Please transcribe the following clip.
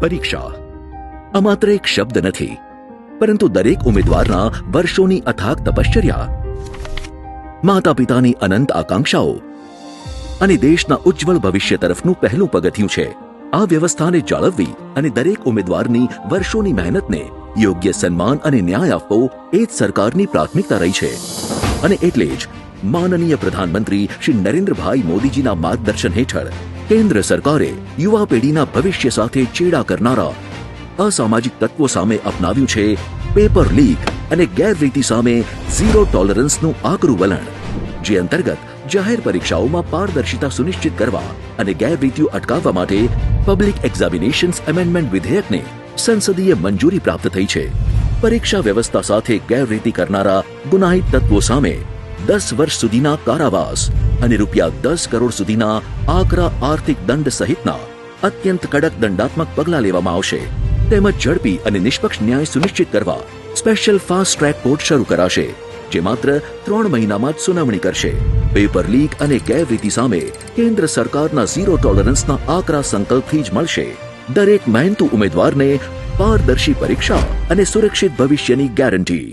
પરીક્ષા આ માત્ર એક શબ્દ નથી, પરંતુ દરેક ઉમેદવારના વર્ષોની અથાગ તપશ્ચર્યા, માતા પિતાની અનંત આકાંક્ષાઓ અને દેશના ઉજ્જવળ ભવિષ્ય તરફનું પહેલું પગથિયું છે. આ વ્યવસ્થાને જાળવવી અને દરેક ઉમેદવારની વર્ષોની મહેનતને યોગ્ય સન્માન અને ન્યાય આપવો એ જ સરકારની પ્રાથમિકતા રહી છે. અને એટલે જ માનનીય પ્રધાનમંત્રી શ્રી નરેન્દ્રભાઈ મોદીજીના માર્ગદર્શન હેઠળ કેન્દ્ર સરકારે યુવા પેઢીના ભવિષ્ય સાથે ચેડા કરનારા અસામાજિક તત્વો સામે અપનાવ્યું છે પેપર લીક અને ગેરરીતિ સામે ઝીરો ટોલરન્સનું આકરું વલણ, જે અંતર્ગત જાહેર પરીક્ષાઓમાં પારદર્શિતા સુનિશ્ચિત કરવા અને ગેરરીતિઓ અટકાવવા માટે પબ્લિક એક્ઝામિનેશન્સ એમેન્ડમેન્ટ વિધેયકને સંસદીય મંજૂરી પ્રાપ્ત થઈ છે. પરીક્ષા વ્યવસ્થા સાથે ગેરરીતિ કરનારા ગુનાહિત તત્વો સામે 10 વર્ષ સુધીના કારાવાસ અને ₹10 કરોડ સુધીના આકરા આર્થિક દંડ સહિતના અત્યંત કડક દંડાત્મક પગલાં લેવામાં આવશે. તેમજ ઝડપી અને નિષ્પક્ષ ન્યાય સુનિશ્ચિત કરવા સ્પેશિયલ ફાસ્ટ ટ્રેક કોર્ટ શરૂ કરાશે, જે માત્ર 3 મહિનામાં જ સુનાવણી કરશે. પેપર લીક અને ગેરરીતિ સામે કેન્દ્ર સરકારના ઝીરો ટોલરન્સના આકરા સંકલ્પથી જ મળશે દરેક મહેનતુ ઉમેદવારને પારદર્શી પરીક્ષા અને સુરક્ષિત ભવિષ્યની ગેરંટી.